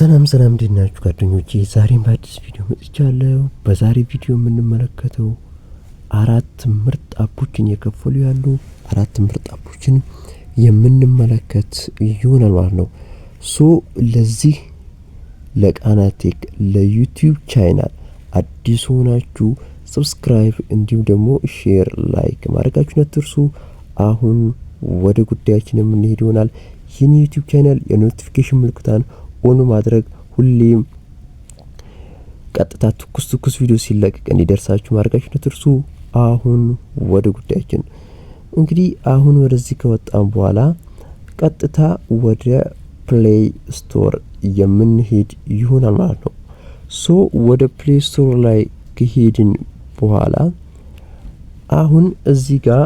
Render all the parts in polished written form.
ሰላም እንዴት ናችሁ ጓደኞቼ? ዛሬም በአዲስ ቪዲዮ መጥቻለሁ። በዛሬ ቪዲዮ የምንመለከተው አራት ምርጥ አፖችን የከፈሉ ያሉ አራት ምርጥ አፖችን የምንመለከት ይሆናል ማለት ነው። ለዚህ ለቃና ቴክ ለዩቲዩብ ቻናል አዲስ ሆናችሁ ሰብስክራይብ እንዲሁም ደግሞ ሼር ላይክ ማድረጋችሁን አትርሱ። አሁን ወደ ጉዳያችን የምንሄድ ይሆናል። ይህን ዩቲዩብ ቻናል የኖቲፊኬሽን ምልክታን ኦን ማድረግ ሁሌም ቀጥታ ትኩስ ቪዲዮ ሲለቀቅ እንዲደርሳችሁ ማድረጋችሁን አትርሱ። አሁን ወደ ጉዳያችን እንግዲህ አሁን ወደዚህ ከወጣን በኋላ ቀጥታ ወደ ፕሌይ ስቶር የምንሄድ ይሆናል ማለት ነው። ወደ ፕሌይ ስቶር ላይ ከሄድን በኋላ አሁን እዚህ ጋር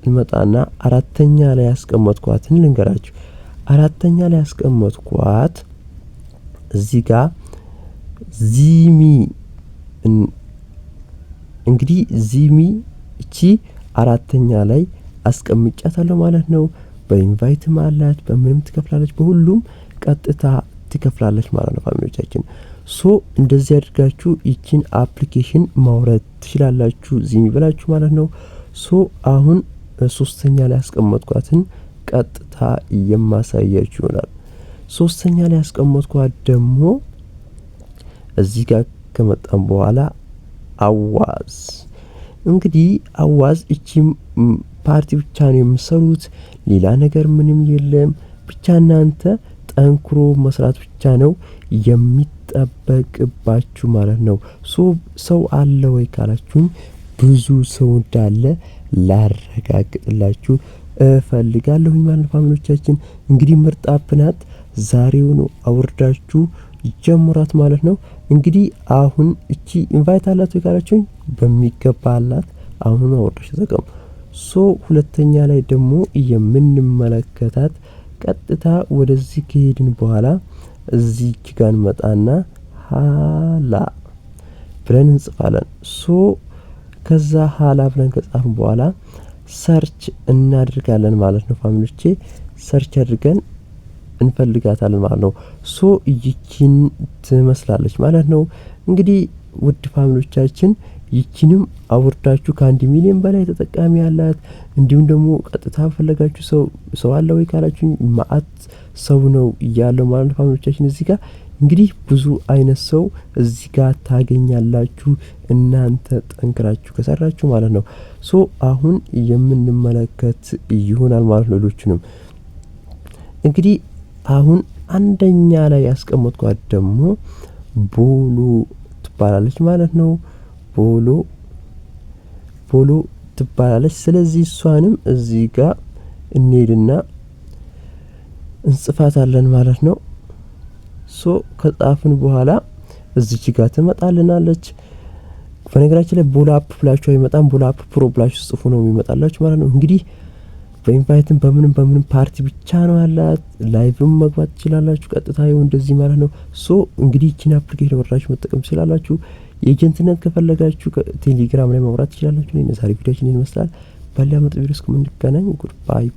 እንመጣና አራተኛ ላይ ያስቀመጥኳትን ልንገራችሁ። አራተኛ ላይ ያስቀመጥኳት እዚህ ጋር ዚሚ እንግዲህ ዚሚ እቺ አራተኛ ላይ አስቀምጫታለሁ ማለት ነው። በኢንቫይትም አላት፣ በምንም ትከፍላለች፣ በሁሉም ቀጥታ ትከፍላለች ማለት ነው። ፋሚሊዎቻችን እንደዚህ አድርጋችሁ ይቺን አፕሊኬሽን ማውረድ ትችላላችሁ ዚሚ ብላችሁ ማለት ነው። አሁን ሶስተኛ ላይ ያስቀመጥኳትን ቀጥታ የማሳያችሁ ይሆናል። ሶስተኛ ላይ ያስቀመጥኳት ደግሞ እዚህ ጋር ከመጣን በኋላ አዋዝ እንግዲህ አዋዝ እቺም ፓርቲ ብቻ ነው የምሰሩት፣ ሌላ ነገር ምንም የለም። ብቻ እናንተ ጠንክሮ መስራት ብቻ ነው የሚጠበቅባችሁ ማለት ነው። ሰው አለ ወይ ካላችሁኝ ብዙ ሰው እንዳለ ላረጋግጥላችሁ እፈልጋለሁኝ ማለት ፋሚሊዎቻችን። እንግዲህ ምርጥ አፕ ናት። ዛሬውኑ አውርዳችሁ ጀምራት ማለት ነው። እንግዲህ አሁን እቺ ኢንቫይት አላት ወይ ካላችሁኝ በሚገባ አላት። አሁን አውርዳችሁ ተጠቀሙ። ሁለተኛ ላይ ደግሞ የምንመለከታት ቀጥታ ወደዚህ ከሄድን በኋላ እዚህ ጋር መጣና ሃላ ብለን እንጽፋለን። ከዛ ሃላ ብለን ከጻፍን በኋላ ሰርች እናድርጋለን ማለት ነው ፋሚሊዎቼ። ሰርች አድርገን እንፈልጋታለን ማለት ነው። ይቺን ትመስላለች ማለት ነው። እንግዲህ ውድ ፋሚሊዎቻችን ይቺንም አውርዳችሁ ከ1 ሚሊዮን በላይ ተጠቃሚ ያላት እንዲሁም ደግሞ ቀጥታ ፈለጋችሁ ሰው አለ ወይ ካላችሁ ማአት ሰው ነው ያለው ማለት ነው ፋሚሊዎቻችን። እዚህ ጋር እንግዲህ ብዙ አይነት ሰው እዚህ ጋር ታገኛላችሁ እናንተ ጠንክራችሁ ከሰራችሁ ማለት ነው። አሁን የምንመለከት ይሆናል ማለት ነው። ሌሎችንም እንግዲህ አሁን አንደኛ ላይ ያስቀመጥኳት ደግሞ ቦሎ ትባላለች ማለት ነው። ቦሎ ትባላለች። ስለዚህ እሷንም እዚህ ጋር እንሄድና እንጽፋታለን ማለት ነው። ከጻፍን በኋላ እዚች ጋር ትመጣልናለች። በነገራችን ላይ ቦሎ አፕ ብላችሁ አይመጣም፣ ቦሎ አፕ ፕሮ ብላችሁ ጽፉ ነው የሚመጣላችሁ ማለት ነው። እንግዲህ በኢንቫይትም በምንም ፓርቲ ብቻ ነው ያላት። ላይቭም መግባት ትችላላችሁ ቀጥታ ይሁን እንደዚህ ማለት ነው። እንግዲህ እቺን አፕሊኬሽን ወራችሁ መጠቀም ትችላላችሁ። ኤጀንትነት ከፈለጋችሁ ቴሌግራም ላይ ማውራት ትችላላችሁ። ዛሬ ቪዲዮችን ይመስላል። በሌላ ቪዲዮ እስከምንገናኝ ጉድ ባይ።